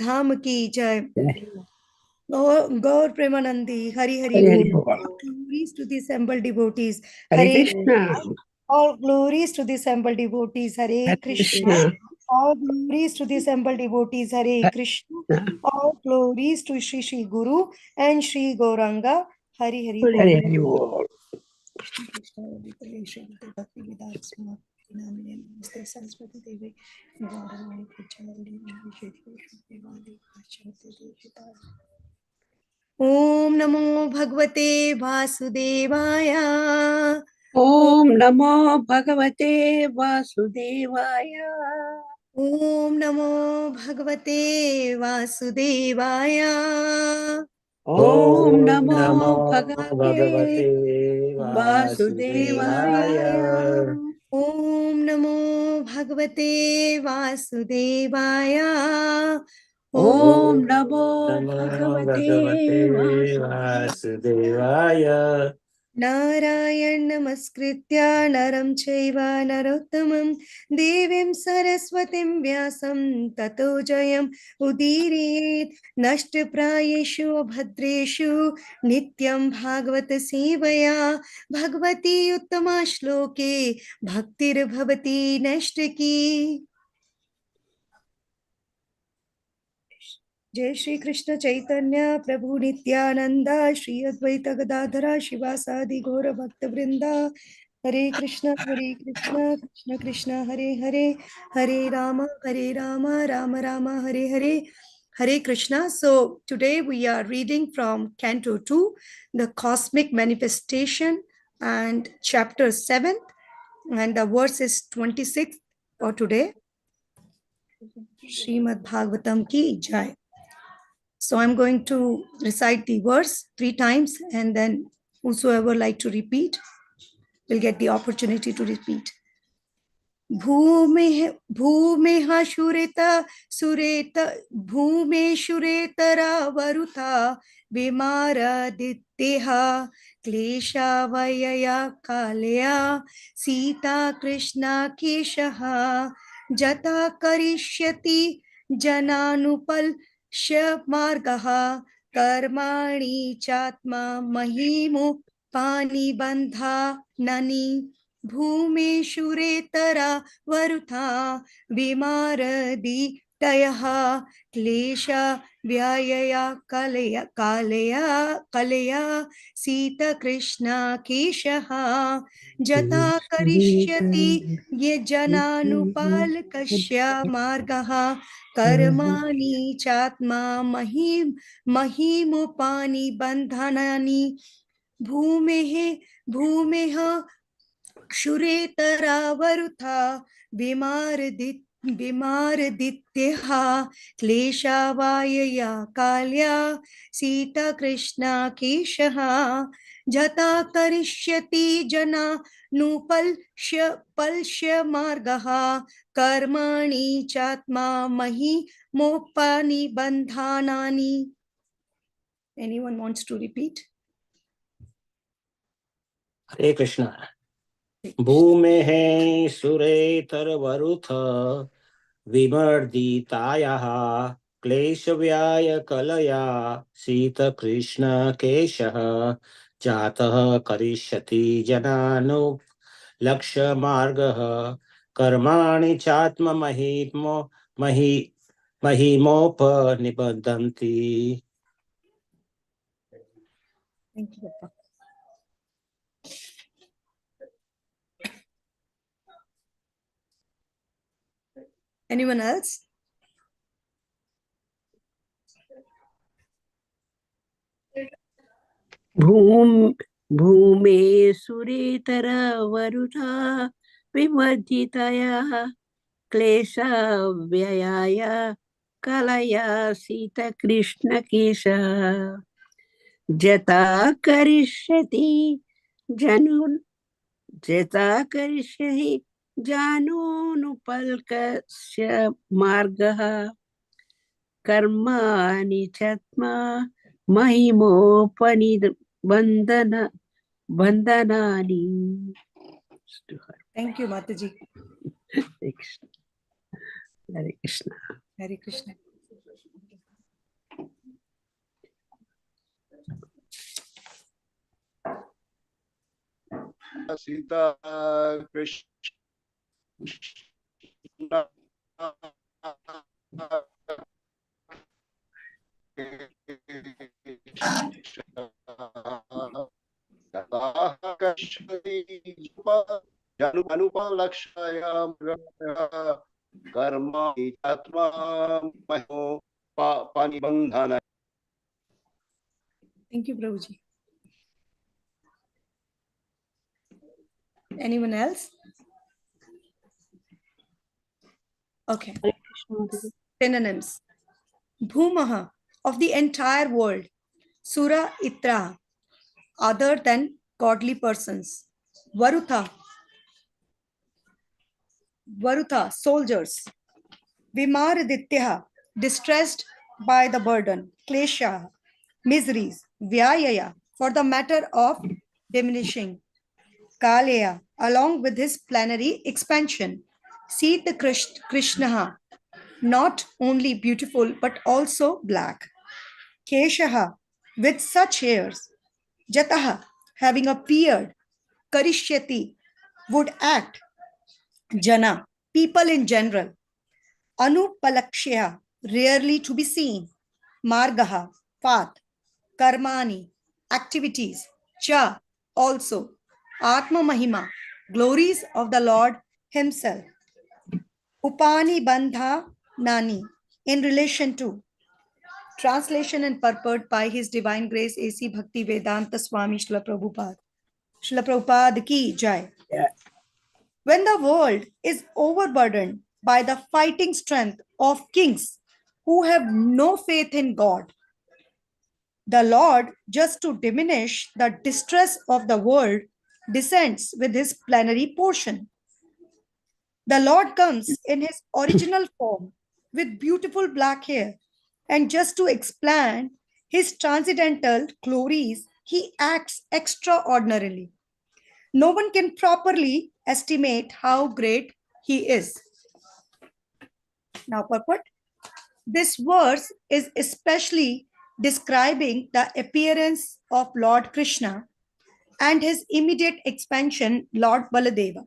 धाम की जय। Gaur Premanandi, Hari Hari Hari Bol. Hari Bol. All glories to the assembled devotees. Hare Hare Krishna. all glories to the assembled devotees. Hare Hare Krishna. Krishna. All glories to the assembled devotees. Hare Hare Krishna. Krishna. All glories to Shri Shri Guru and Shri Gauranga. Hari Hari Hare Bol. Hari Bol. Krishna Krishna Hare Shri Bhakti Vedanta Smart Namaste Saraswati Devi Gaurangi Pujali Nishiti Devadi Acharya Om Namo Bhagavate Vasudevaya. Om Namo Bhagavate Vasudevaya. Om Namo Bhagavate Vasudevaya. Om Om Namo Namo Bhagavate Bhagavate Vasudevaya. Vasudevaya. Om Namo Bhagavate Vasudevaya. Om Om Namo Namo Bhagavate Bhagavate Vasudevaya. Vasudevaya. Narayan Namaskritya Naram Chaiva Narottamam Devim Saraswatim Vyasam Tato Jayam Udiriyet Nashtaprayeshu Abhadreshu Nityam Bhagavata Sevaya Bhagavati Uttama Shloke Bhaktir Bhavati Nashtaki. जय श्री कृष्ण चैतन्य प्रभु नित्यानंद श्री अद्वैत गदाधरा शिवासादि गौर भक्त वृंदा हरे Krishna Krishna Krishna Hare Hare Hare Ram Ram Ram Hare Hare Hare Krishna. So today we are reading from Canto 2, the Cosmic Manifestation, and Chapter 7, and the verse is 26 for today. Srimad Bhagavatam ki jai. So I'm going to recite the verse 3 times, and then whosoever like to repeat will get the opportunity to repeat. भूमेः शुरेत सुरेत भूमे शुरेतरा वरुथा विमारदित्यः क्लेशावयया कालया सीता कृष्णा केशः जता करिष्यति जनानुपल्श्यमार्गः कर्माणि चात्मा महिमो पानिबन्धाननि भूमेषुरेतरा वरुथा विमारदितयः क्लेशा व्यायया कलया सीतकृष्णा केशः जता करिष्यति ये जनानुपालकस्य मार्गः कर्माणि चात्मा महिमुपानि बन्धनानि भूमेः क्षुरेतरा वरुथा विमारदित्यः क्लेशावायया काल्या सीता कृष्णा केशः जता करिष्यति जनानुपल्श्य मार्गः कर्माणि चात्मा महिमोपानि बन्धानानि. Anyone wants to repeat? Hare Krishna. भूमेः सुरेतरवरुथ विमर्दितायाः क्लेशव्याय कलया शीतकृष्णकेशः जातः करिष्यति जनानु लक्ष्यमार्गः कर्माणि महिमोपनिबद्धन्ति. Thank you, Papa. Anyone else? भूमे सुरेतर वरुथा विमर्जितयः क्लेशाव्ययाय कलया सीतकृष्णकेशः जता करिष्यति जानूनुपल्कस्य मार्गः कर्माणि चात्मा महिमोपनिबन्धनानि. Thank you, Mataji. Hare Krishna. Hare Krishna. Sita Krishna Janupalakshaya karma atma maho panibandhana. Thank you, Prabhuji. Anyone else? Okay. Synonyms. Bhumaha, of the entire world. Sura Itra, other than godly persons. Varutha, soldiers. Vimaraditya, distressed by the burden. Klesha, miseries. Vyayaya, for the matter of diminishing. Kalaya, along with his plenary expansion. Sita Krishna, not only beautiful but also black. Keshaha, with such hairs. Jataha, having appeared. Karishyati, would act. Jana, people in general. Anupalakshya, rarely to be seen. Margaha, path. Karmani, activities. Cha, also. Atma Mahima, glories of the Lord Himself. Upani Bandha Nani, in relation to. Translation and purport by His Divine Grace A.C. Bhakti Vedanta Swami Srila Prabhupada. Srila Prabhupada ki jai. When the world is overburdened by the fighting strength of kings who have no faith in God, the Lord, just to diminish the distress of the world, descends with his plenary portion. The Lord comes in his original form with beautiful black hair, and just to explain his transcendental glories, he acts extraordinarily. No one can properly estimate how great he is. Now, purport. This verse is especially describing the appearance of Lord Krishna and his immediate expansion, Lord Baladeva.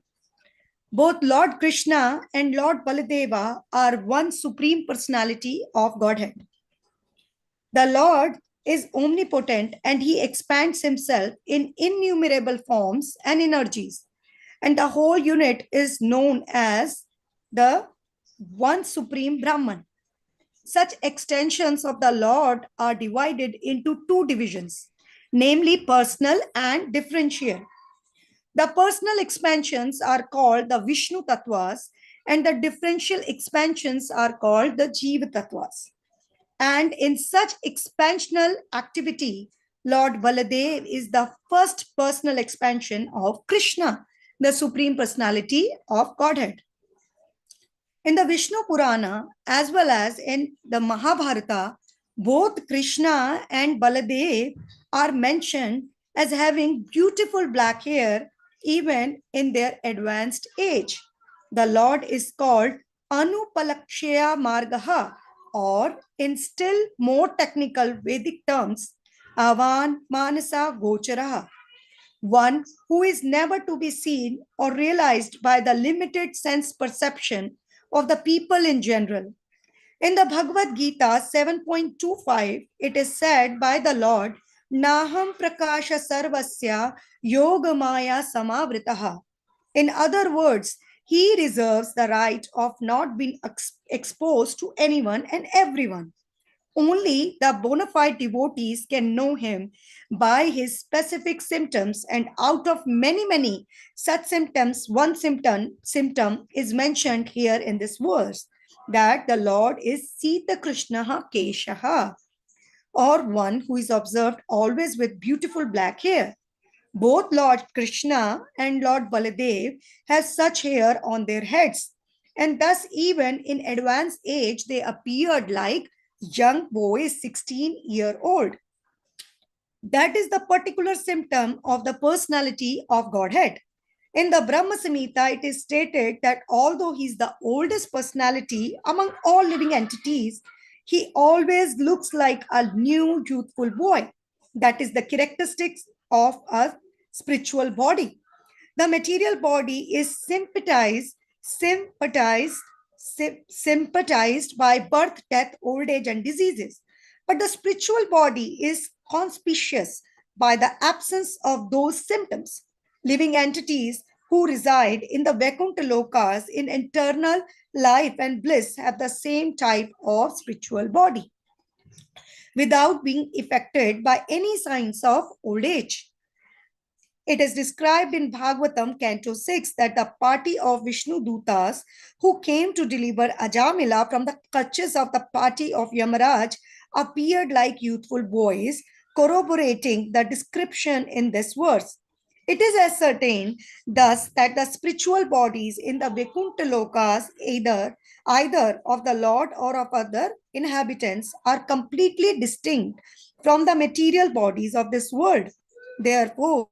Both Lord Krishna and Lord Baladeva are one supreme personality of Godhead. The Lord is omnipotent and he expands himself in innumerable forms and energies. And the whole unit is known as the one supreme Brahman. Such extensions of the Lord are divided into two divisions, namely personal and differential. The personal expansions are called the Vishnu Tattvas and the differential expansions are called the Jiva Tattvas. And in such expansional activity, Lord Baladev is the first personal expansion of Krishna, the Supreme Personality of Godhead. In the Vishnu Purana, as well as in the Mahabharata, both Krishna and Baladev are mentioned as having beautiful black hair even in their advanced age. The Lord is called Anupalakshya Margaha, or in still more technical Vedic terms, Avan Manasa Gocharaha, one who is never to be seen or realized by the limited sense perception of the people in general. In the Bhagavad Gita 7.25, it is said by the Lord, Naham Prakasha Sarvasya Yogamaya Samavritaha. In other words, he reserves the right of not being exposed to anyone and everyone. Only the bona fide devotees can know him by his specific symptoms, and out of many such symptoms, one symptom is mentioned here in this verse, that the Lord is Sita Krishna Keshaha, or one who is observed always with beautiful black hair. Both Lord Krishna and Lord Baladev have such hair on their heads, and thus even in advanced age they appeared like young boys 16-year-old. That is the particular symptom of the personality of Godhead. In the Brahma Samhita, it is stated that although he is the oldest personality among all living entities, he always looks like a new youthful boy. That is the characteristics of a spiritual body. The material body is sympathized by birth, death, old age, and diseases. But the spiritual body is conspicuous by the absence of those symptoms. Living entities who reside in the Vaikuntha lokas in eternal life and bliss have the same type of spiritual body without being affected by any signs of old age. It is described in Bhagavatam, Canto 6, that the party of Vishnu Dutas who came to deliver Ajamila from the clutches of the party of Yamaraj appeared like youthful boys, corroborating the description in this verse. It is ascertained thus that the spiritual bodies in the Vaikuntha Lokas, either of the Lord or of other inhabitants, are completely distinct from the material bodies of this world. Therefore,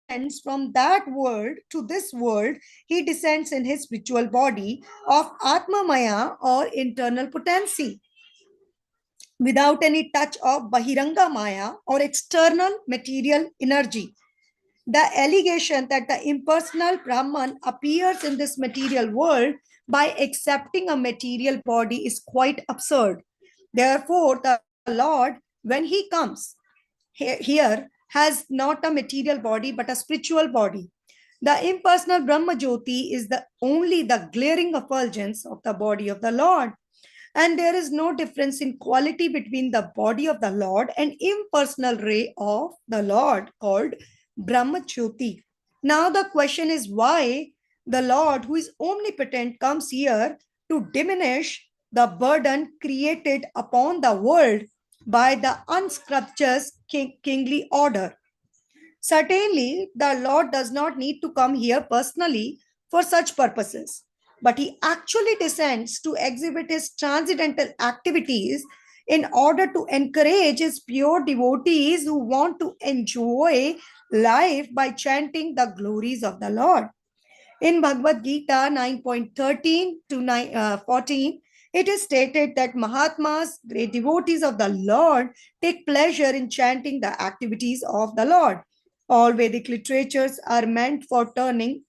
descends from that world to this world, he descends in his spiritual body of Atma Maya or internal potency, without any touch of Bahiranga Maya or external material energy. The allegation that the impersonal Brahman appears in this material world by accepting a material body is quite absurd. Therefore, the Lord, when he comes here, has not a material body but a spiritual body. The impersonal Brahma Jyoti is only the glaring effulgence of the body of the Lord. And there is no difference in quality between the body of the Lord and impersonal ray of the Lord called Brahma Jyoti. Now the question is why the Lord, who is omnipotent, comes here to diminish the burden created upon the world by the unscrupulous kingly order. Certainly, the Lord does not need to come here personally for such purposes, but he actually descends to exhibit his transcendental activities in order to encourage his pure devotees who want to enjoy life by chanting the glories of the Lord. In Bhagavad Gita 9.13 to 14, it is stated that Mahatmas, great devotees of the Lord, take pleasure in chanting the activities of the Lord. All Vedic literatures are meant for turning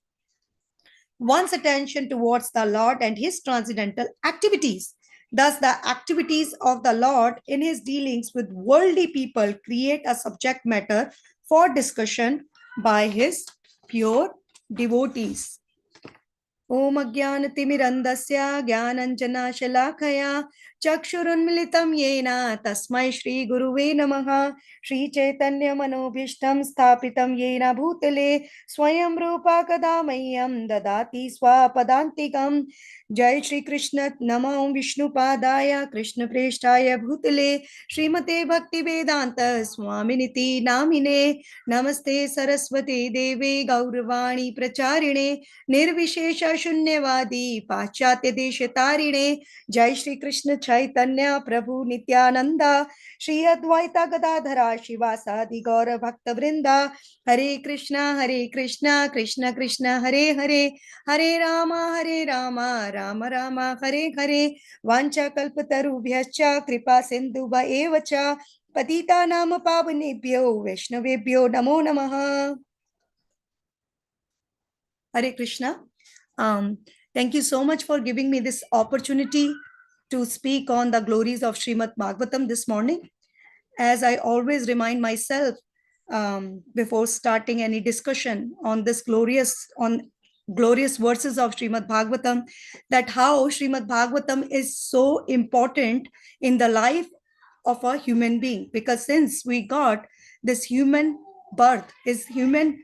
one's attention towards the Lord and his transcendental activities. Thus, the activities of the Lord in his dealings with worldly people create a subject matter for discussion by his pure devotees. ओम अज्ञानतिमिरन्धस्य ज्ञानञ्जनशलाकया चक्षुरुन्मिलितं येन तस्मै श्रीगुरुवे नमः। श्रीचैतन्यमनोभीष्टं स्थापितं येन भूतले स्वयं रूपा कदा मह्यं ददाति स्वपदान्तिकं। जय श्री कृष्ण। नमो विष्णुपादाय कृष्णप्रेष्ठाय भूतले श्रीमते भक्तिवेदांत स्वामिनिति नामिने। नमस्ते सरस्वती देवे गौरवाणी प्रचारिणे निर्विशेष शून्यवादी पाश्चात्य देश तारिणे। जय श्री कृष्ण चैतन्य प्रभु नित्यानंद श्री अद्वैत गदाधरा शिवासादि गौर भक्त वृंदा। हरे कृष्ण कृष्ण कृष्ण हरे हरे, हरे राम राम राम हरे हरे। वांछा कल्पतरुभ्यश्च कृपा सिंधुभ एव च पतितानां पावनेभ्यो वैष्णवेभ्यो नमो नमः। Hare Krishna. Thank you so much for giving me this opportunity to speak on the glories of Srimad Bhagavatam this morning. As I always remind myself before starting any discussion on this glorious verses of Srimad Bhagavatam, that how Srimad Bhagavatam is so important in the life of a human being, because since we got this human birth, is human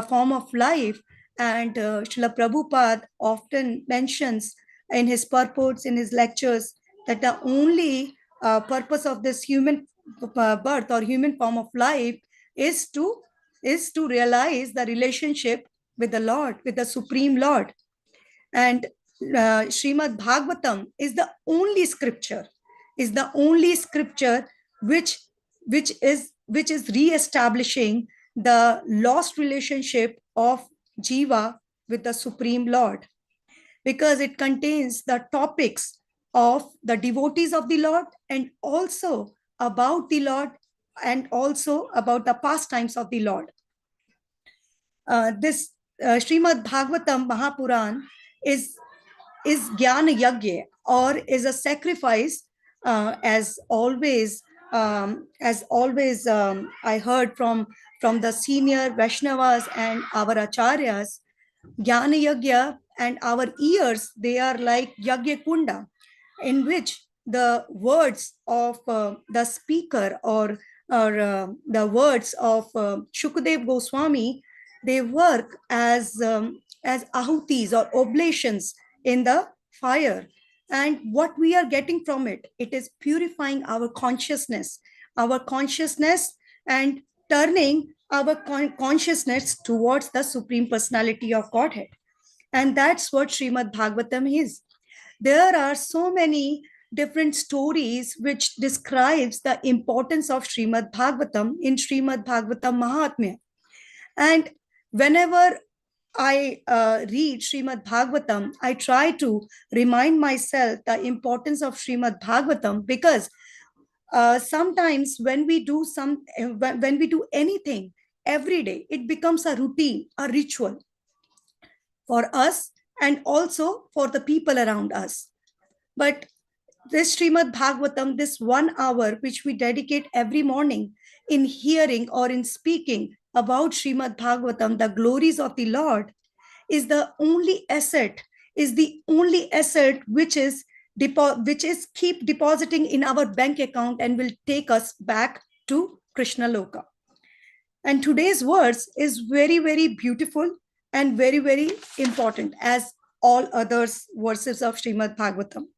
form of life, and Srila Prabhupada often mentions in his purports, in his lectures, that the only purpose of this human birth or human form of life is to realize the relationship with the Lord, with the Supreme Lord. And Srimad Bhagavatam is the only scripture, which is re-establishing the lost relationship of Jiva with the Supreme Lord, because it contains the topics of the devotees of the Lord, and also about the Lord, and also about the pastimes of the Lord. This Srimad Bhagavatam Mahapuran is Jnana Yagya, or is a sacrifice, as always. I heard from the senior Vaishnavas and our acharyas, Jnana Yagya and our ears, they are like Yagya Kunda, in which the words of the speaker, or the words of Shukadev Goswami, they work as ahutis or oblations in the fire. And what we are getting from it, it is purifying our consciousness, and turning our consciousness towards the Supreme Personality of Godhead. And that's what Srimad Bhagavatam is. There are so many different stories which describes the importance of Srimad Bhagavatam in Srimad Bhagavatam Mahatmya. And whenever I read Srimad Bhagavatam, I try to remind myself the importance of Srimad Bhagavatam, because sometimes when we do anything every day, it becomes a routine, a ritual for us and also for the people around us. But this Srimad Bhagavatam, this 1 hour which we dedicate every morning in hearing or in speaking about Srimad Bhagavatam, the glories of the Lord, is the only asset, which is keep depositing in our bank account and will take us back to Krishna Loka. And today's verse is very, very beautiful and very, very important, as all other verses of Srimad Bhagavatam.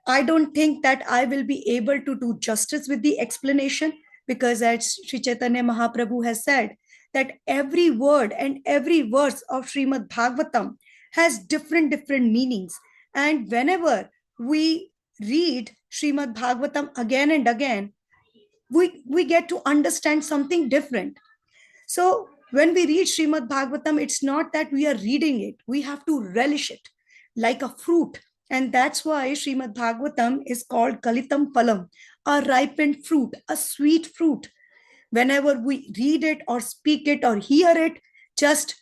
I don't think that I will be able to do justice with the explanation, because as Sri Chaitanya Mahaprabhu has said, that every word and every verse of Srimad Bhagavatam has different meanings. And whenever we read Srimad Bhagavatam again and again, we get to understand something different. So when we read Srimad Bhagavatam, it's not that we are reading it. We have to relish it like a fruit. And that's why Srimad Bhagavatam is called Kalitam Phalam, a ripened fruit, a sweet fruit. Whenever we read it or speak it or hear it, just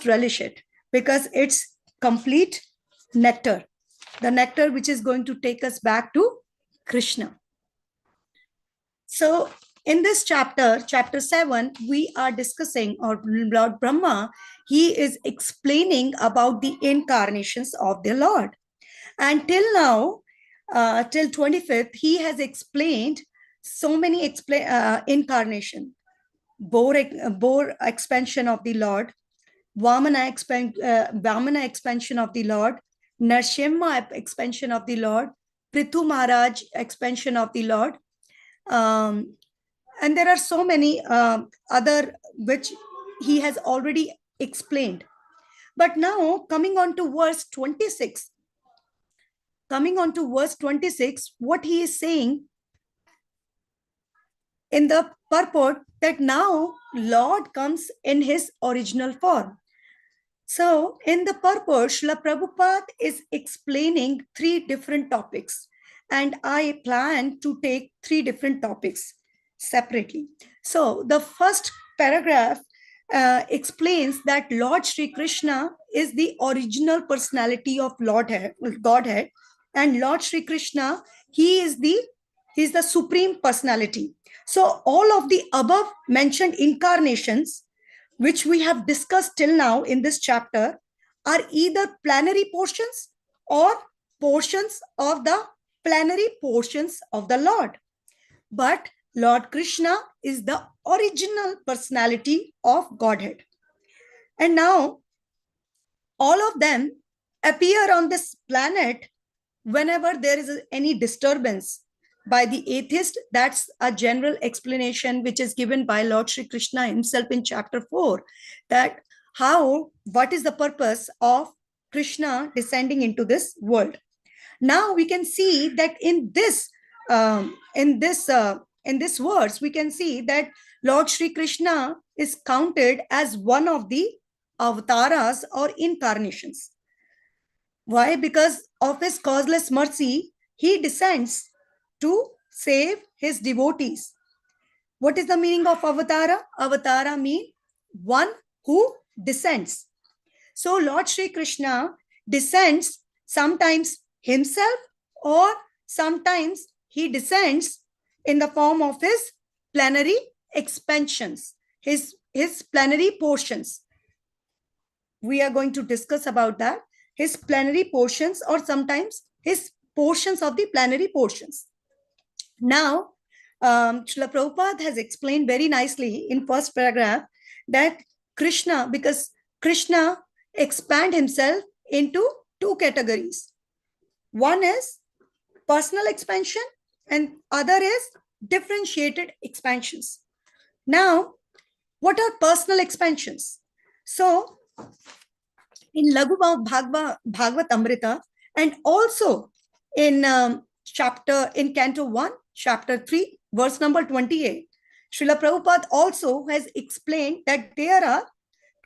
relish it, because it's complete nectar, the nectar which is going to take us back to Krishna. So in this chapter 7, we are discussing, or Lord Brahma, he is explaining about the incarnations of the Lord. And till now, till 25th, he has explained so many incarnation. Boar expansion of the Lord, Vamana expansion of the Lord, Narsimha expansion of the Lord, Prithu Maharaj expansion of the Lord, and there are so many other which he has already explained. But now coming on to verse 26, what he is saying in the purport, that now Lord comes in his original form. So in the purport, Srila Prabhupada is explaining 3 different topics, and I plan to take 3 different topics separately. So the first paragraph explains that Lord Sri Krishna is the original personality of Godhead, and Lord Sri Krishna, he is the supreme personality. So all of the above mentioned incarnations which we have discussed till now in this chapter are either plenary portions or portions of the plenary portions of the Lord. But Lord Krishna is the original personality of Godhead. And now all of them appear on this planet whenever there is any disturbance by the atheist. That's a general explanation which is given by Lord Sri Krishna himself in chapter 4, that what is the purpose of Krishna descending into this world. Now we can see that in this verse, we can see that Lord Sri Krishna is counted as one of the avatars or incarnations. Why? Because of his causeless mercy, he descends to save his devotees. What is the meaning of avatara? Avatara means one who descends. So Lord Shri Krishna descends sometimes himself, or sometimes he descends in the form of his plenary expansions, his plenary portions. We are going to discuss about that. His plenary portions, or sometimes his portions of the plenary portions. Now, Srila Prabhupada has explained very nicely in first paragraph that Krishna, because Krishna expand himself into two categories. One is personal expansion and other is differentiated expansions. Now, what are personal expansions? So, in Laghu Bhagavad Amrita and also in Canto 1, Chapter 3, verse number 28, Srila Prabhupada also has explained that there are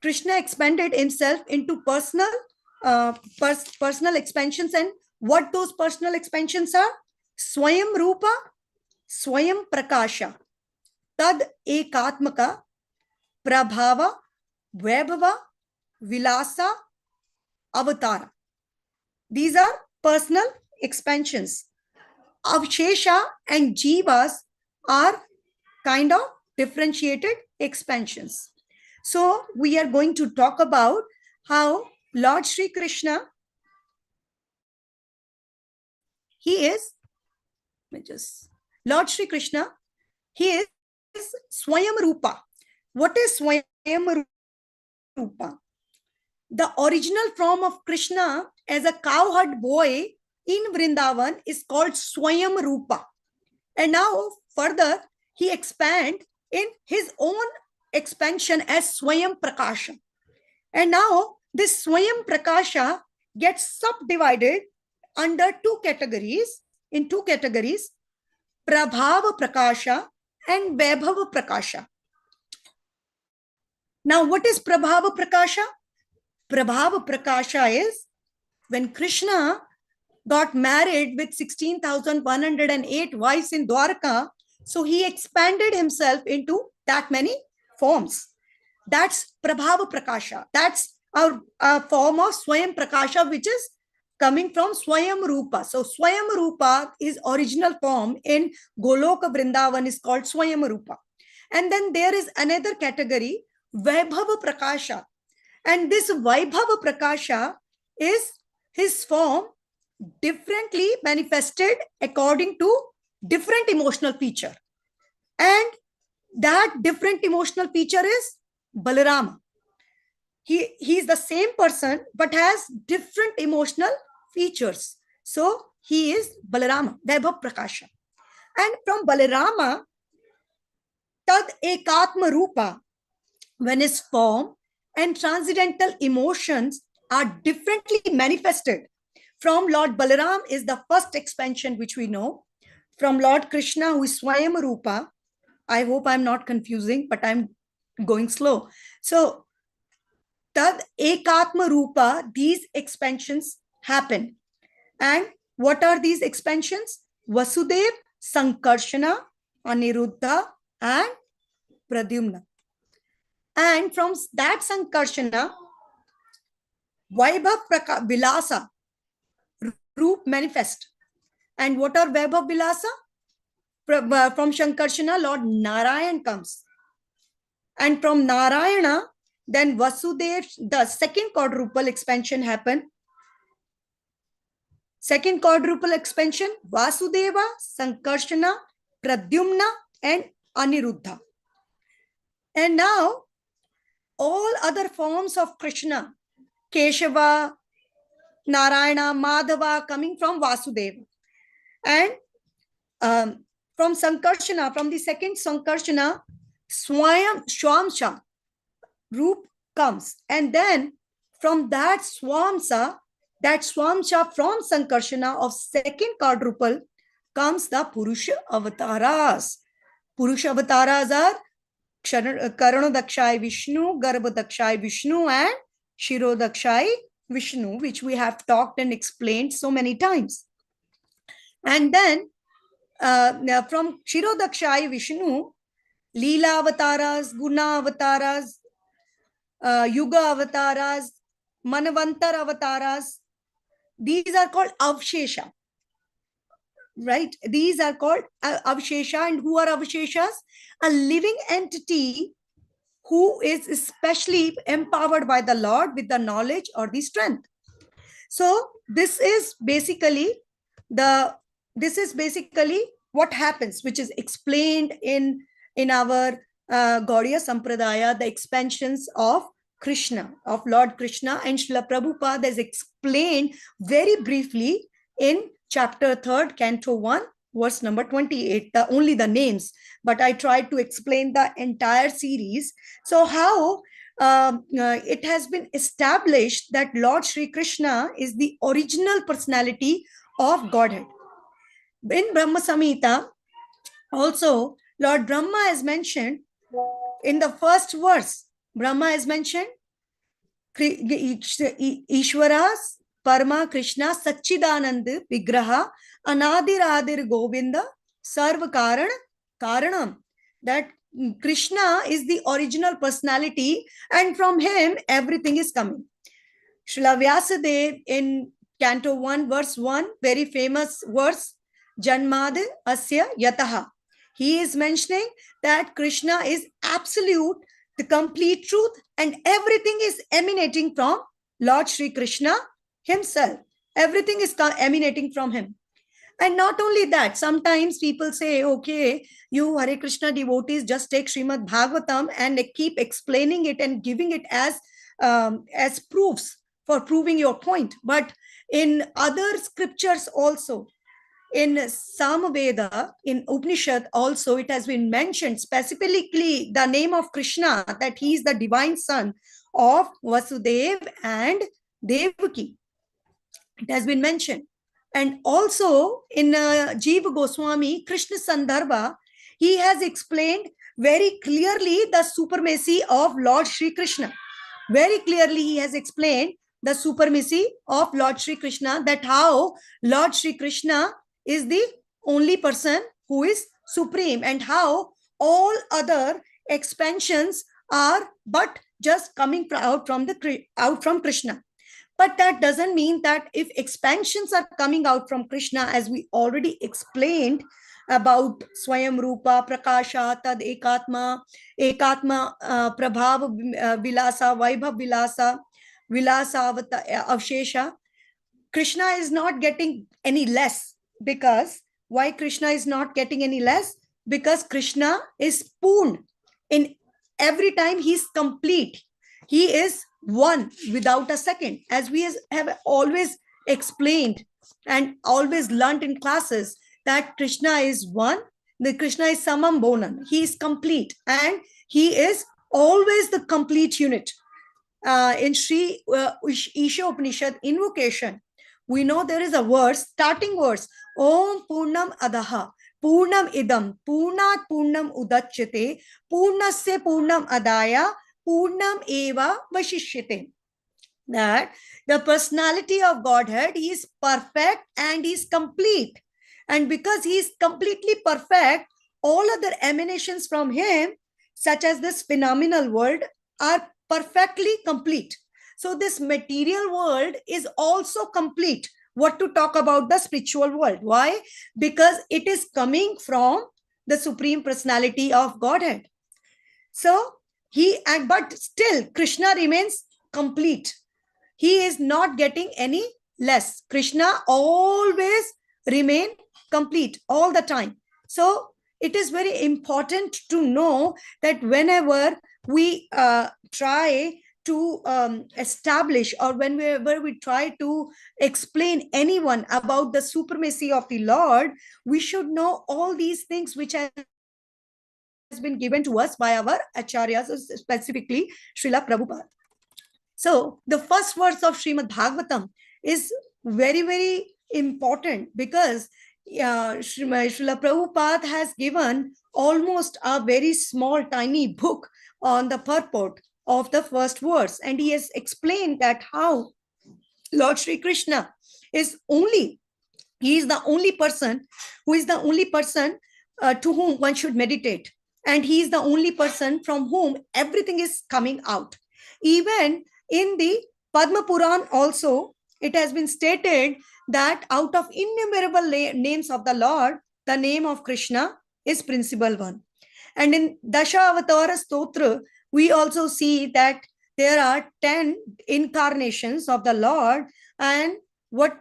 Krishna expanded himself into personal expansions, and what those personal expansions are? Swayam Rupa, Swayam Prakasha, Tad Ekatmaka, Prabhava, Vaibhava, Vilasa, Avatara. These are personal expansions. Avshesha and Jivas are kind of differentiated expansions. So we are going to talk about how Lord Shri Krishna, Lord Shri Krishna, he is Swayam Rupa. What is Swayam Rupa? The original form of Krishna as a cowherd boy in Vrindavan is called Swayam Rupa. And now further, he expands in his own expansion as Swayam Prakasha. And now this Swayam Prakasha gets subdivided under two categories, Prabhava Prakasha and Vaibhava Prakasha. Now, what is Prabhava Prakasha? Prabhava Prakasha is when Krishna got married with 16,108 wives in Dwarka, so he expanded himself into that many forms. That's Prabhava Prakasha. That's our form of Swayam Prakasha, which is coming from Swayam Rupa. So Swayam Rupa, his original form in Goloka Vrindavan is called Swayam Rupa. And then there is another category, Vaibhava Prakasha. And this Vaibhava Prakasha is his form differently manifested according to different emotional feature. And that different emotional feature is Balarama. He is the same person but has different emotional features. So he is Balarama, Vaibhav Prakasha. And from Balarama, Tad Ekatma Rupa, when his form and transcendental emotions are differently manifested. From Lord Balaram is the first expansion which we know. From Lord Krishna, who is Swayam Rupa, I hope I'm not confusing, but I'm going slow. So, Tad Ekatma Rupa, these expansions happen. And what are these expansions? Vasudev, Sankarshana, Aniruddha, and Pradyumna. And from that Sankarshana, Vaibhav Vilasa, Roop manifest. And what are Vaibhav Vilasa? From Shankarshana, Lord Narayan comes. And from Narayana, then Vasudev, the second quadruple expansion happened. Second quadruple expansion, Vasudeva, Sankarshana, Pradyumna, and Aniruddha. And now, all other forms of Krishna, Keshava, Narayana, Madhava, coming from Vasudeva. And from Sankarshana, from the second Sankarshana, Swamsha, Roop comes. And then from that Swamsha from Sankarshana of second quadruple comes the Purusha avatars. Purusha avatars are Karano Dakshai Vishnu, Garbha Dakshai Vishnu, and Shiro Dakshai Vishnu, which we have talked and explained so many times. And then from Kshirodakshai Vishnu, Leela avatars, Guna avatars, Yuga avatars, Manavantar avatars, these are called Avshesha. Right? These are called Avshesha. And who are Avsheshas? A living entity who is especially empowered by the Lord with the knowledge or the strength. So this is basically what happens, which is explained in our Gaudiya Sampradaya, the expansions of Krishna, of Lord Krishna, and Srila Prabhupada has explained very briefly in chapter 3, canto 1, verse number 28, only the names, but I tried to explain the entire series. So how it has been established that Lord Sri Krishna is the original personality of Godhead. In Brahma Samhita, also, Lord Brahma is mentioned in the first verse. Brahma is mentioned, Ishwaras, Parma Krishna, Satchidanand Vigraha, Anadir Adir Govinda, Sarva Karanam. That Krishna is the original personality, and from him everything is coming. Srila Vyasadeva in Canto 1, verse 1, very famous verse, Janmad Asya Yataha. He is mentioning that Krishna is absolute, the complete truth, and everything is emanating from Lord Sri Krishna himself. Everything is emanating from him. And not only that, sometimes people say, okay, you Hare Krishna devotees just take Srimad Bhagavatam and keep explaining it and giving it as proofs for proving your point. But in other scriptures also, in Samaveda, in Upanishad also, it has been mentioned specifically the name of Krishna, that he is the divine son of Vasudeva and Devaki. It has been mentioned. And also in Jiva Goswami, Krishna Sandarbha, he has explained very clearly the supremacy of Lord Sri Krishna. Very clearly he has explained the supremacy of Lord Sri Krishna, that how Lord Sri Krishna is the only person who is supreme, and how all other expansions are but just coming out from Krishna. But that doesn't mean that if expansions are coming out from Krishna, as we already explained about Swayam Rupa, Prakasha, Tad Ekatma, Prabhav Vilasa, Vaibhav Vilasa, Vilasa Avshesha, Krishna is not getting any less. Because why Krishna is not getting any less? Because Krishna is Poon. In every time he's complete. He is one without a second, as we have always explained and always learned in classes, that Krishna is one. The Krishna is Samam Bonan. He is complete, and he is always the complete unit. In Sri Isha Upanishad invocation, we know there is a verse, starting verse, Om Purnam Adaha, Purnam Idam, Purnat Purnam Udachyate, Purnasya Purnam Adaya, Purnam Eva Vashishyate. That the personality of Godhead, he is perfect and he is complete. And because he is completely perfect, all other emanations from him, such as this phenomenal world, are perfectly complete. So this material world is also complete. What to talk about the spiritual world? Why? Because it is coming from the Supreme Personality of Godhead. So but still Krishna remains complete. He is not getting any less. Krishna always remain complete all the time. So it is very important to know that whenever we try to establish, or whenever we try to explain anyone about the supremacy of the Lord, we should know all these things which has been given to us by our acharyas, specifically Srila Prabhupada. So the first verse of Srimad Bhagavatam is very, very important, because Srila Prabhupada has given almost a very small, tiny book on the purport of the first verse. And he has explained that how Lord Shri Krishna is only, he is the only person who is the only person to whom one should meditate. And he is the only person from whom everything is coming out. Even in the Padma Puran also, it has been stated that out of innumerable names of the Lord, the name of Krishna is principal one. And in Dashavatara Stotra, we also see that there are 10 incarnations of the Lord, and what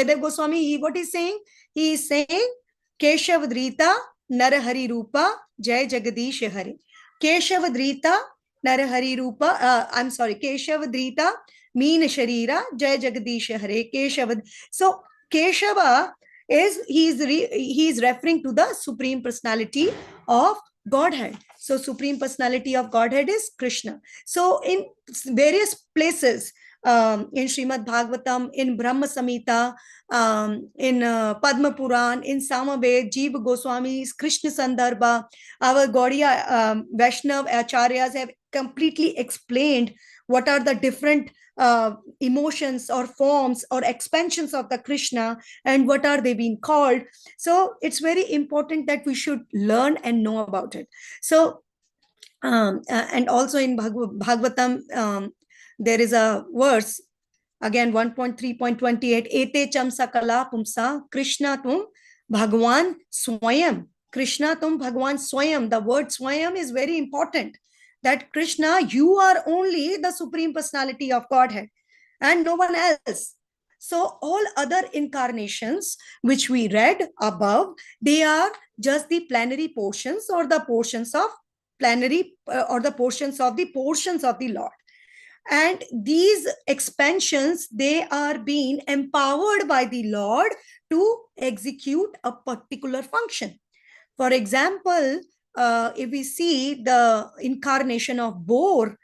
Jaydev Goswami, what he's saying? He is saying, Keshavadrita Narahari Rupa Jai Jagadish Hari. Keshavadrita Narahari Rupa, I'm sorry, Keshavadrita Meena Sharira Jai Jagadish Hare. Keshavad. So Keshava is he is referring to the Supreme Personality of Godhead. So Supreme Personality of Godhead is Krishna. So in various places, in Srimad Bhagavatam, in Brahma Samhita, in Padma Puran, in Samaved, Jiva Goswami's Krishna Sandarbha, our Gaudiya Vaishnav Acharyas have completely explained what are the different emotions or forms or expansions of the Krishna and what are they being called. So it's very important that we should learn and know about it. So and also in Bhagavatam, there is a verse, again 1.3.28, Ete cham sakala pumsa Krishna tum Bhagwan Swayam. Krishna tum Bhagwan Swayam. The word Swayam is very important. That Krishna, you are only the Supreme Personality of Godhead and no one else. So all other incarnations which we read above, they are just the plenary portions or the portions of plenary or the portions of the Lord. And these expansions, they are being empowered by the Lord to execute a particular function. For example, if we see the incarnation of boar,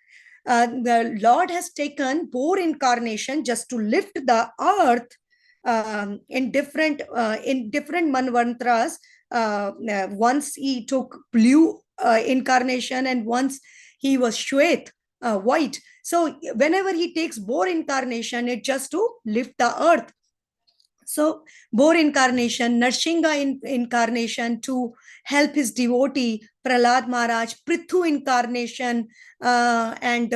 the Lord has taken boar incarnation just to lift the earth in different manvantras. Once he took blue incarnation and once he was Shwet, white. So whenever he takes boar incarnation, it's just to lift the earth. So boar incarnation, Narsingha incarnation to help his devotee, Prahlad Maharaj, Prithu incarnation, and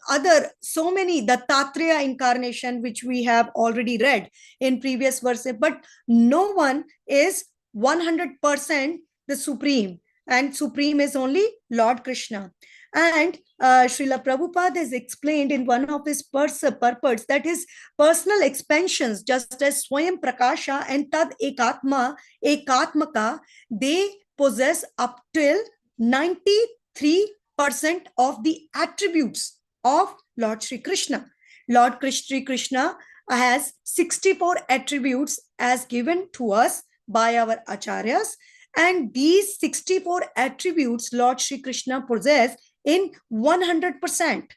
other so many, the Tatreya incarnation, which we have already read in previous verses, but no one is 100% the Supreme, and Supreme is only Lord Krishna. And Srila Prabhupada has explained in one of his purports that his personal expansions, just as Swayam Prakasha and Tad Ekatmaka, they possess up till 93% of the attributes of Lord Sri Krishna. Lord Sri Krishna has 64 attributes as given to us by our acharyas, and these 64 attributes Lord Sri Krishna possesses in 100%.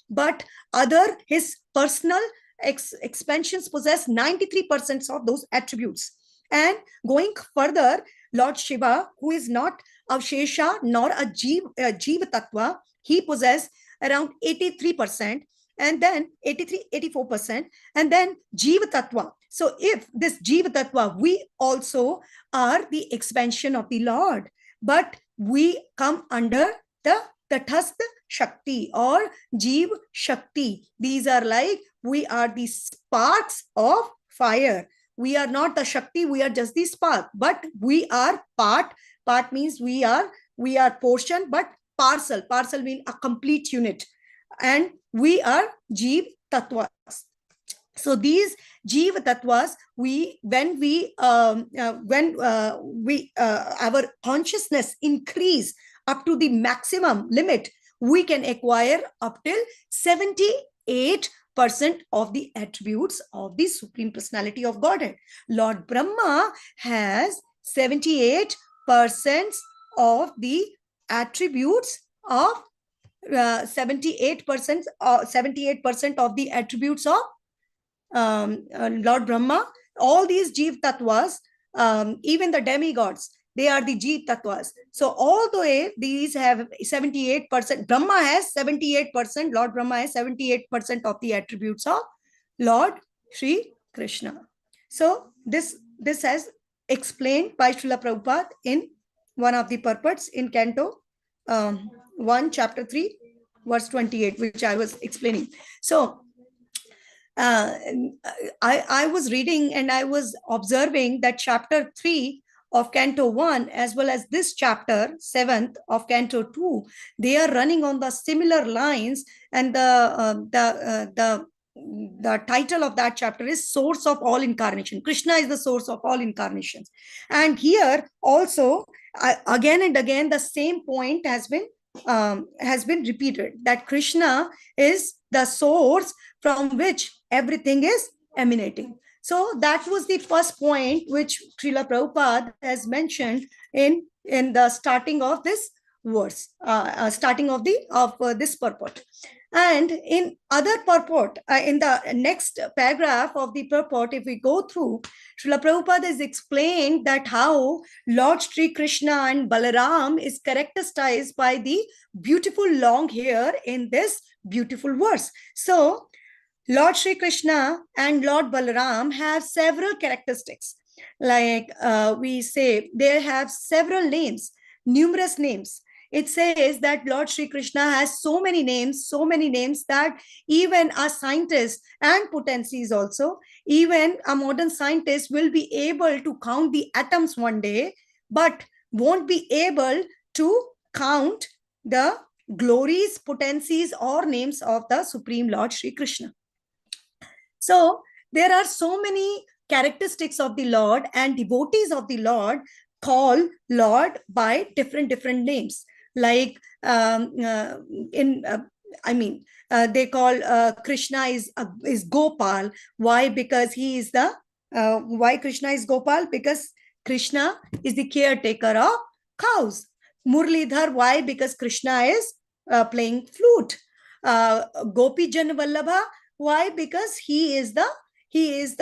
But other, his personal expansions possess 93% of those attributes. And going further, Lord Shiva, who is not Avshesha nor a Jiva Tattva, he possesses around 83%, and then 84%, and then Jiva Tattva. So if this Jiva Tattva, we also are the expansion of the Lord, but we come under the Tathastha Shakti or Jeev Shakti. These are like, we are the sparks of fire. We are not the Shakti, we are just the spark, but we are part. Part means we are portion, but parcel means a complete unit. And we are Jeev Tattvas. So these Jiva Tattvas, our consciousness increase up to the maximum limit, we can acquire up till 78% of the attributes of the Supreme Personality of Godhead. Lord Brahma has 78% of the attributes of 78% of the attributes of Lord Brahma. All these Jeev Tattvas, even the demigods, they are the Jeev Tattvas. So although these have 78%, Brahma has 78%, Lord Brahma has 78% of the attributes of Lord Sri Krishna. So this has explained by Srila Prabhupada in one of the purports in Canto 1, chapter 3, verse 28, which I was explaining. So I was reading and I was observing that chapter 3 of Canto 1 as well as this chapter 7th of Canto 2, they are running on the similar lines, and the title of that chapter is Source of All Incarnation. Krishna is the source of all incarnations. And here also, again and again, the same point has been repeated, that Krishna is the source from which everything is emanating. So that was the first point which Srila Prabhupada has mentioned in the starting of this verse, starting of this purport. And in other purport, in the next paragraph of the purport, if we go through, Srila Prabhupada has explained that how Lord Sri Krishna and Balaram is characterized by the beautiful long hair in this beautiful verse. So Lord Sri Krishna and Lord Balaram have several characteristics. Like we say, they have several names, numerous names. It says that Lord Sri Krishna has so many names that even a scientist and potencies also, even a modern scientist will be able to count the atoms one day, but won't be able to count the glories, potencies, or names of the Supreme Lord Sri Krishna. So there are so many characteristics of the Lord, and devotees of the Lord call Lord by different names. Like they call Krishna is Gopal. Why? Because he is the why Krishna is Gopal? Because Krishna is the caretaker of cows. Murlidhar. Why? Because Krishna is playing flute. Gopi Jan Vallabha. Why? Because he is the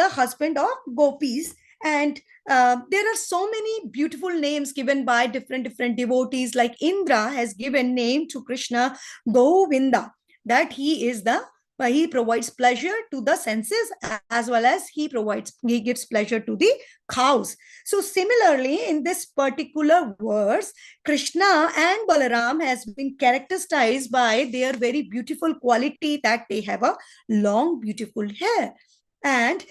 husband of gopis. And there are so many beautiful names given by different devotees. Like Indra has given name to Krishna Govinda, that he provides pleasure to the senses, as well as he gives pleasure to the cows. So similarly, in this particular verse, Krishna and Balaram has been characterized by their very beautiful quality, that they have a long, beautiful hair. And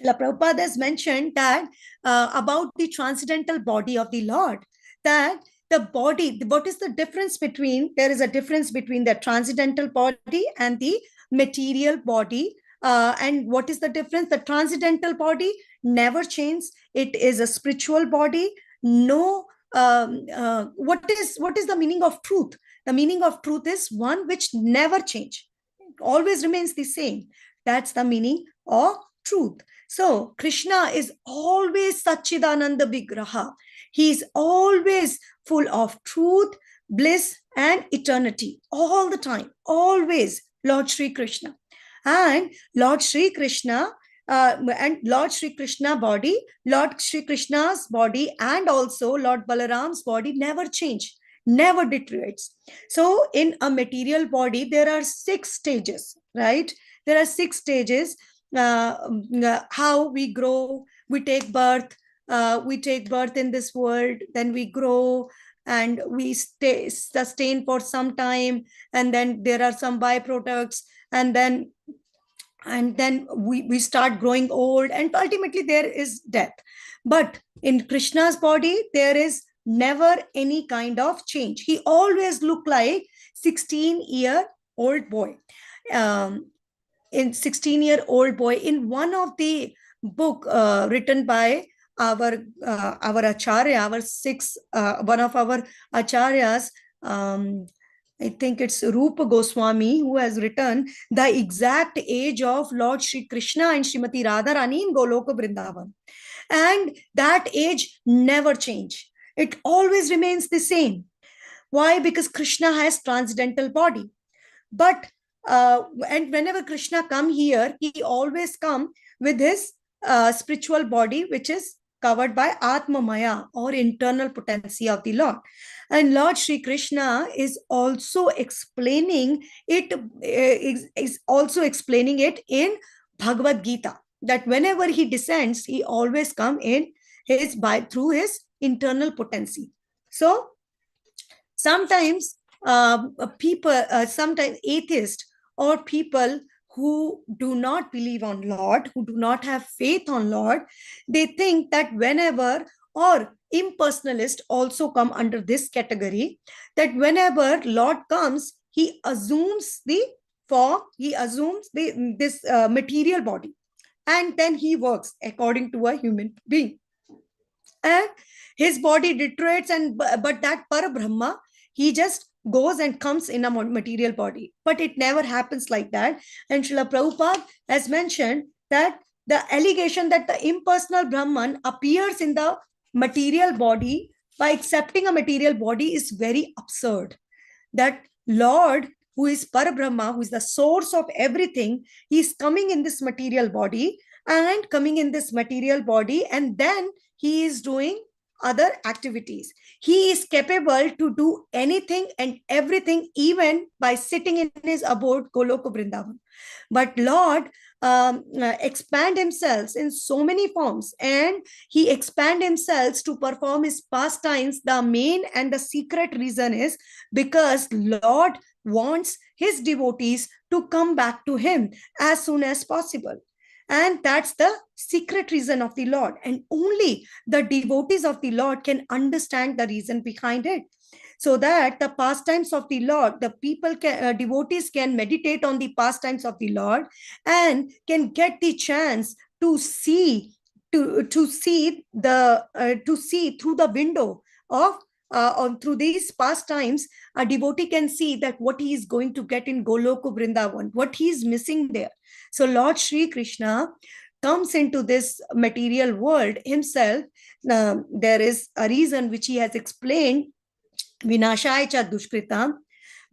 Prabhupada has mentioned that about the transcendental body of the Lord, that the body, what is the difference between, there is a difference between the transcendental body and the material body. And what is the difference? The transcendental body never changes. It is a spiritual body. No, what is the meaning of truth? The meaning of truth is one which never changes, always remains the same. That's the meaning of truth. So Krishna is always Satchidananda Vigraha. He is always full of truth, bliss, and eternity. All the time, always, Lord Sri Krishna. And Lord Sri Krishna Lord Sri Krishna body, Lord Sri Krishna's body, and also Lord Balaram's body never change, never deteriorates. So in a material body, there are 6 stages, right? There are 6 stages. How we grow, we take birth in this world, then we grow and we sustain for some time, and then there are some byproducts, and then we start growing old, and ultimately there is death. But in Krishna's body, there is never any kind of change. He always looked like 16-year-old boy. In 16-year-old boy, in one of the book written by our acharya, one of our acharyas, I think it's Rupa Goswami, who has written the exact age of Lord Sri Krishna and Srimati Radharani in Goloka Vrindavan. And that age never change. It always remains the same. Why? Because Krishna has transcendental body. But and whenever Krishna come here, he always come with his spiritual body, which is covered by Atma Maya, or internal potency of the Lord. And Lord Sri Krishna is also explaining it, is also explaining it in Bhagavad Gita, that whenever he descends, he always come in his through his internal potency. So sometimes sometimes atheists or people who do not believe on Lord, who do not have faith on Lord, they think that whenever, or impersonalist also come under this category, that whenever Lord comes, he assumes the form, he assumes this material body, and then he works according to a human being, and his body deteriorates, and but that Parabrahma, he just goes and comes in a material body. But it never happens like that. And Srila Prabhupada has mentioned that the allegation that the impersonal Brahman appears in the material body by accepting a material body is very absurd. That Lord, who is Parabrahma, who is the source of everything, he is coming in this material body, and coming in this material body, and then he is doing other activities. He is capable to do anything and everything, even by sitting in his abode, Goloka Vrindavan. But Lord expand himself in so many forms, and he expand himself to perform his pastimes. The main and the secret reason is because Lord wants his devotees to come back to him as soon as possible. And that's the secret reason of the Lord. And only the devotees of the Lord can understand the reason behind it. So that the pastimes of the Lord, the people can, devotees can meditate on the pastimes of the Lord, and can get the chance to see, to see through the window of through these pastimes. A devotee can see that what he is going to get in Goloka Vrindavan, what he is missing there. So Lord Sri Krishna comes into this material world himself. There is a reason which he has explained, Vinashaya cha dushkritam.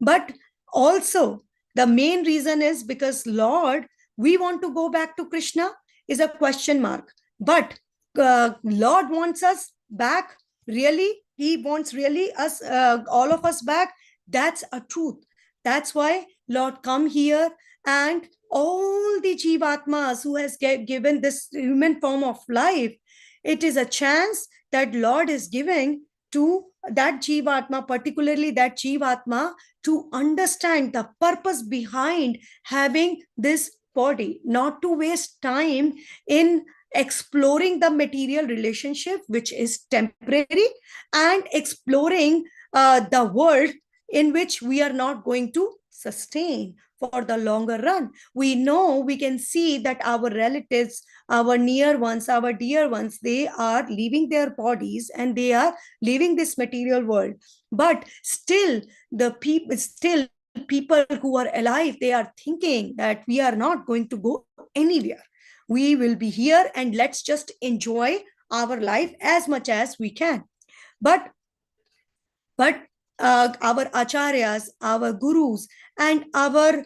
But also the main reason is because Lord, we want to go back to Krishna is a question mark. But Lord wants us back. Really, he wants really us, all of us back. That's a truth. That's why Lord come here, and all the Jivatmas who has given this human form of life, it is a chance that Lord is giving to that Jivatma, particularly that Jivatma, to understand the purpose behind having this body, not to waste time in exploring the material relationship, which is temporary, and exploring the world in which we are not going to sustain for the longer run. We know, we can see that our relatives, our near ones, our dear ones, they are leaving their bodies and they are leaving this material world. But still, people who are alive, they are thinking that we are not going to go anywhere. We will be here, and let's just enjoy our life as much as we can. But our acharyas, our gurus, and our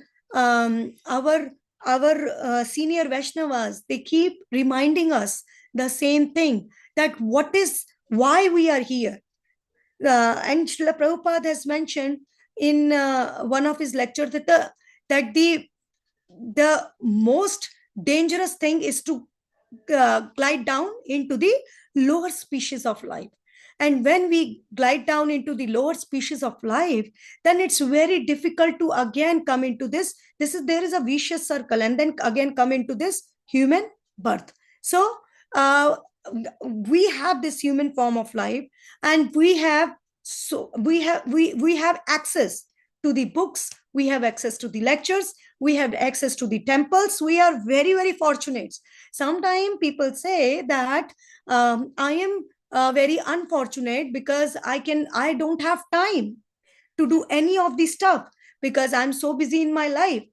senior Vaishnavas, they keep reminding us the same thing, that why we are here. And Srila Prabhupada has mentioned in one of his lectures that the most dangerous thing is to glide down into the lower species of life. And when we glide down into the lower species of life, then it's very difficult to again come into there is a vicious circle, and then again come into this human birth. So we have this human form of life, and we have access to the books, we have access to the lectures, we have access to the temples. We are very, very fortunate. Sometimes people say that I am very unfortunate because I don't have time to do any of this stuff because I'm so busy in my life.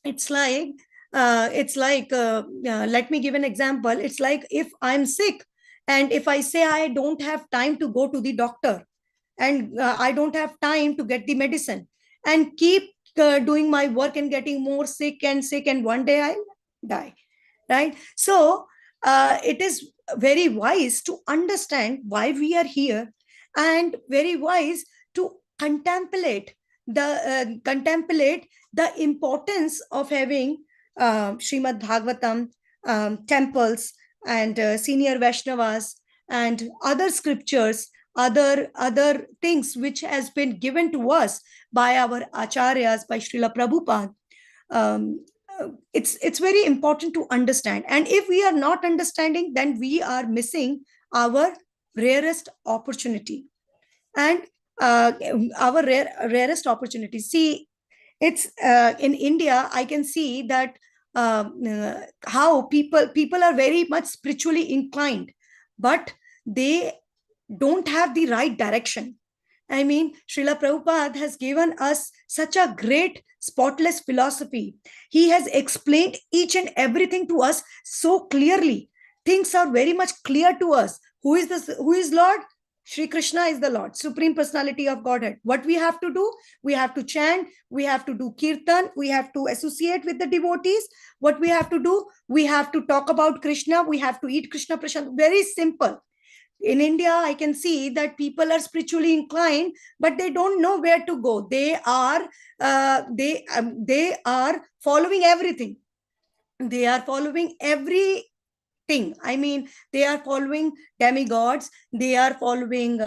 It's like let me give an example. It's like if I'm sick, and if I say I don't have time to go to the doctor, and I don't have time to get the medicine, and keep doing my work and getting more sick, and one day I'll die, right? So it is very wise to understand why we are here, and very wise to contemplate the importance of having Srimad Bhagavatam, temples, and senior Vaishnavas, and other scriptures, other things which has been given to us by our acharyas, by Srila Prabhupada. um, it's very important to understand, and if we are not understanding, then we are missing our rarest opportunity, and our rarest opportunity. See, it's in India, I can see that how people are very much spiritually inclined, but they don't have the right direction. I mean, Srila Prabhupada has given us such a great spotless philosophy. He has explained each and everything to us so clearly. Things are very much clear to us. Who is this? Who is Lord? Shri Krishna is the Lord, Supreme Personality of Godhead. What we have to do? We have to chant, we have to do kirtan, we have to associate with the devotees. What we have to do? We have to talk about Krishna, we have to eat Krishna Prasad. Very simple. In India, I can see that people are spiritually inclined, but they don't know where to go. They are following everything. They are following everything. I mean, they are following demigods, they are following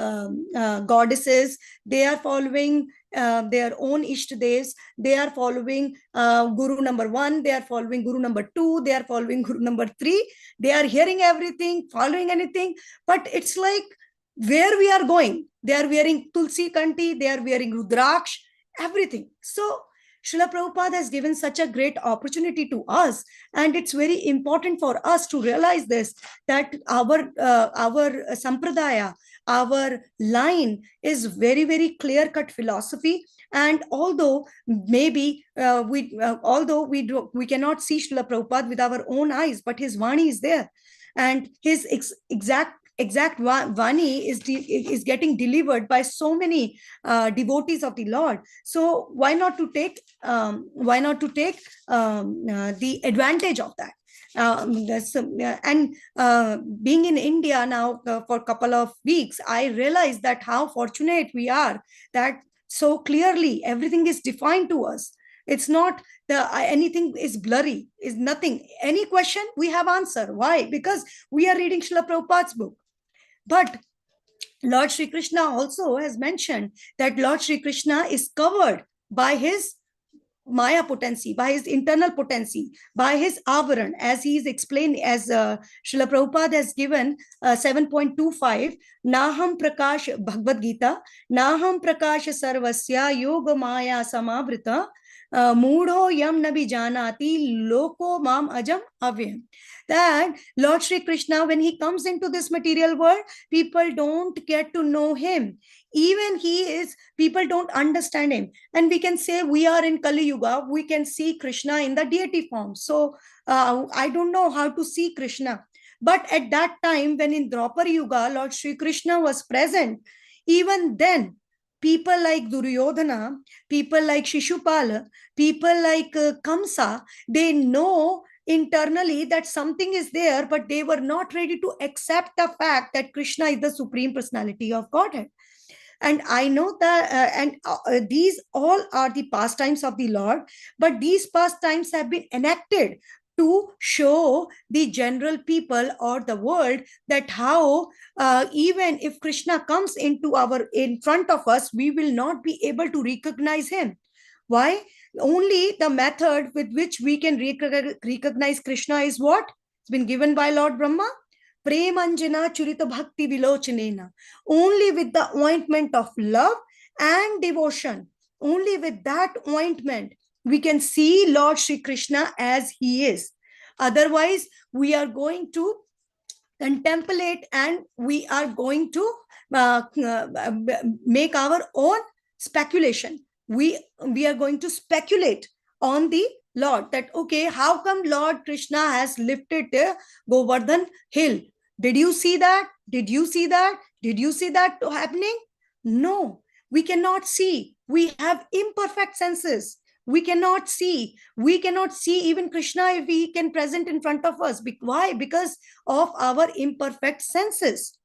goddesses, they are following their own Ishtadevs, they are following Guru number 1, they are following Guru number 2, they are following Guru number 3, they are hearing everything, following anything, but it's like where we are going. They are wearing Tulsi Kanti, they are wearing Rudraksh, everything. So Srila Prabhupada has given such a great opportunity to us, and it's very important for us to realize this, that our sampradaya, our line is very, very clear-cut philosophy. And although maybe we cannot see Srila Prabhupada with our own eyes, but his Vani is there, and his exact Vani is getting delivered by so many devotees of the Lord. So why not to take the advantage of that? Being in India now for a couple of weeks, I realized that how fortunate we are, that so clearly everything is defined to us. It's not anything is blurry, is nothing. Any question, we have answer. Why? Because we are reading Srila Prabhupada's book. But Lord Shri Krishna also has mentioned that Lord Shri Krishna is covered by his Maya potency, by his internal potency, by his avaran, as he is explained, as Srila Prabhupada has given 7.25, Naham Prakash Bhagavad Gita, Naham Prakash Sarvasya Yoga Maya Samavrita, Mudho Yam Nabi Janati Loko Mam Ajam Avyam. That Lord Shri Krishna, when he comes into this material world, people don't get to know him. Even people don't understand him. And we can say we are in Kali Yuga, we can see Krishna in the deity form. So I don't know how to see Krishna. But at that time, when in Draupadi Yuga, Lord Shri Krishna was present, even then, people like Duryodhana, people like Shishupala, people like Kamsa, they know internally that something is there, but they were not ready to accept the fact that Krishna is the Supreme Personality of Godhead. And I know that these all are the pastimes of the Lord, but these pastimes have been enacted to show the general people or the world that how even if Krishna comes in front of us, we will not be able to recognize him. Why? Only the method with which we can recognize Krishna is what? It's been given by Lord Brahma. Premanjana Churita Bhakti Vilochanena. Only with the ointment of love and devotion, only with that ointment, we can see Lord Shri Krishna as he is. Otherwise, we are going to contemplate and we are going to make our own speculation. We are going to speculate on the Lord, that okay, how come Lord Krishna has lifted the Govardhan hill? Did you see that? Did you see that? Did you see that happening? No, we cannot see. We have imperfect senses. we cannot see. We cannot see even Krishna if he can present in front of us. Why? Because of our imperfect senses.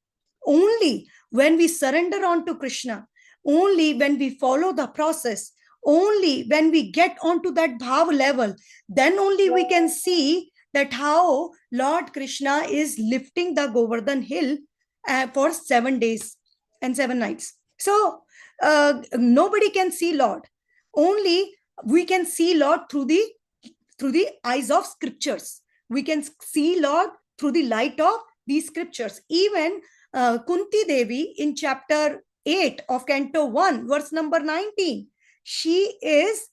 Only when we surrender on to Krishna, only when we follow the process, only when we get onto that bhav level, then only we can see that how Lord Krishna is lifting the Govardhan hill for 7 days and 7 nights. So nobody can see Lord. Only we can see Lord through the eyes of scriptures. We can see Lord through the light of these scriptures. Even Kunti Devi in chapter 8 of Canto 1, verse number 19, she is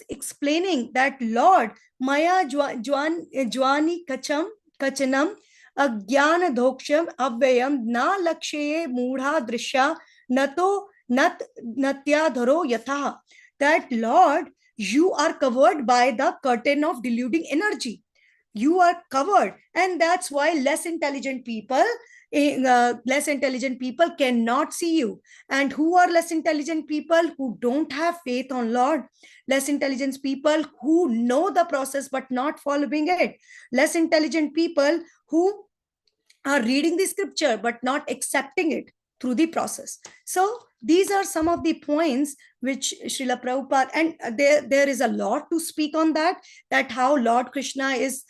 explaining that Lord Maya Jwani Kachanam Agyana Dhoksham Avyayam Na Lakshye Mudha Drisha Nato Natya Dharo Yatha. That Lord, you are covered by the curtain of deluding energy. You are covered, and that's why less intelligent people cannot see you. And who are less intelligent people? Who don't have faith on Lord. Less intelligent people who know the process but not following it. Less intelligent people who are reading the scripture but not accepting it through the process. So these are some of the points which Srila Prabhupada, and there is a lot to speak on that how Lord Krishna is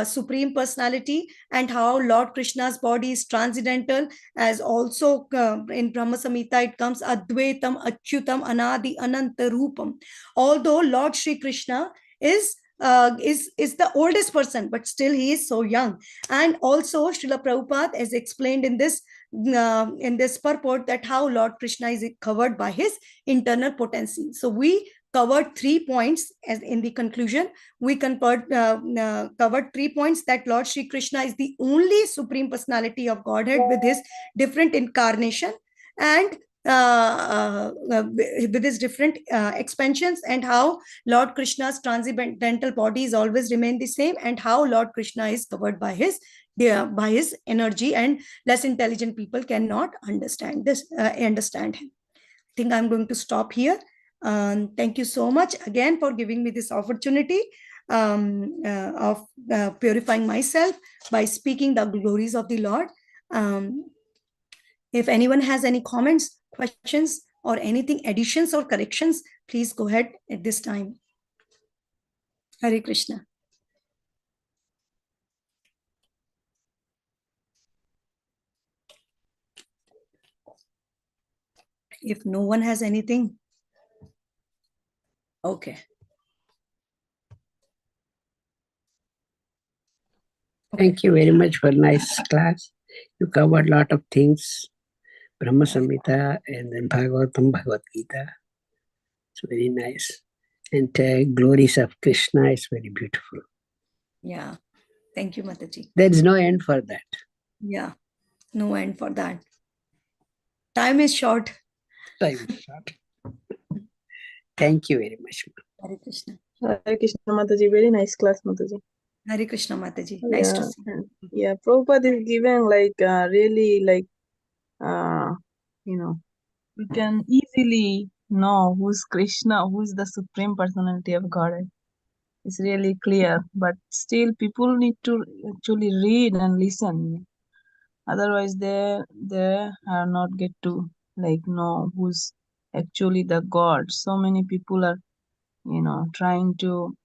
Supreme Personality, and how Lord Krishna's body is transcendental, as also in Brahma Samhita it comes Advaitam, Achyutam, Anadi, Ananta Rupam. Although Lord Shri Krishna is the oldest person, but still he is so young. And also Srila Prabhupada has explained in this purport that how Lord Krishna is covered by his internal potency. So we covered 3 points as in the conclusion. We covered 3 points, that Lord Shri Krishna is the only Supreme Personality of Godhead with his different incarnation, and with his different expansions, and how Lord Krishna's transcendental body is always remain the same, and how Lord Krishna is covered by his energy, and less intelligent people cannot understand him. I think I'm going to stop here. Thank you so much again for giving me this opportunity of purifying myself by speaking the glories of the Lord. If anyone has any comments, questions, or anything, additions or corrections, please go ahead at this time. Hare Krishna. If no one has anything, okay. Thank you very much for nice class. You covered a lot of things. Brahma Samhita and then Bhagavatam, Bhagavad Gita. It's very nice. And glories of Krishna is very beautiful. Yeah. Thank you, Mataji. There is no end for that. Yeah. No end for that. Time is short. Time is short. Thank you very much. Hare Krishna. Hare Krishna, Mataji. Very nice class, Mataji. Hare Krishna, Mataji. Nice to see you. Yeah, Prabhupada is given like really like, you know, we can easily know who's Krishna, who's the Supreme Personality of Godhead. It's really clear, but still people need to actually read and listen. Otherwise, they are not get to like know who's actually the God. So many people are, trying to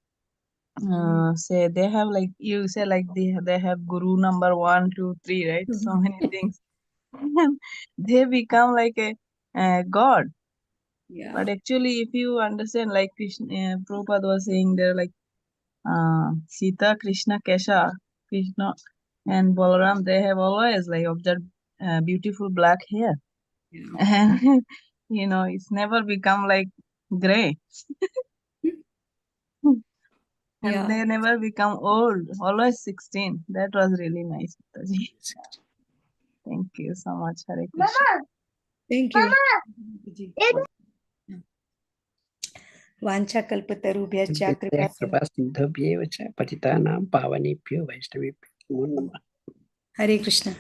say they have, like you say, like they have guru number 1, 2, 3, right? So many things. They become like a god. Yeah. But actually, if you understand, like Krishna, Prabhupada was saying, there like Sita, Krishna, Kesha, Krishna, and Balaram, they have always like observed beautiful black hair, and it's never become like gray. And Yeah. they never become old, always 16. That was really nice, Mataji. Thank you so much, Hare Krishna. Thank you. Vancha kalpatarubhyascha kripa कृपा सिन्धुभ्येव च पतितानां पावनेभ्यो वैष्णवेभ्यो नमो नमः. Hare Krishna.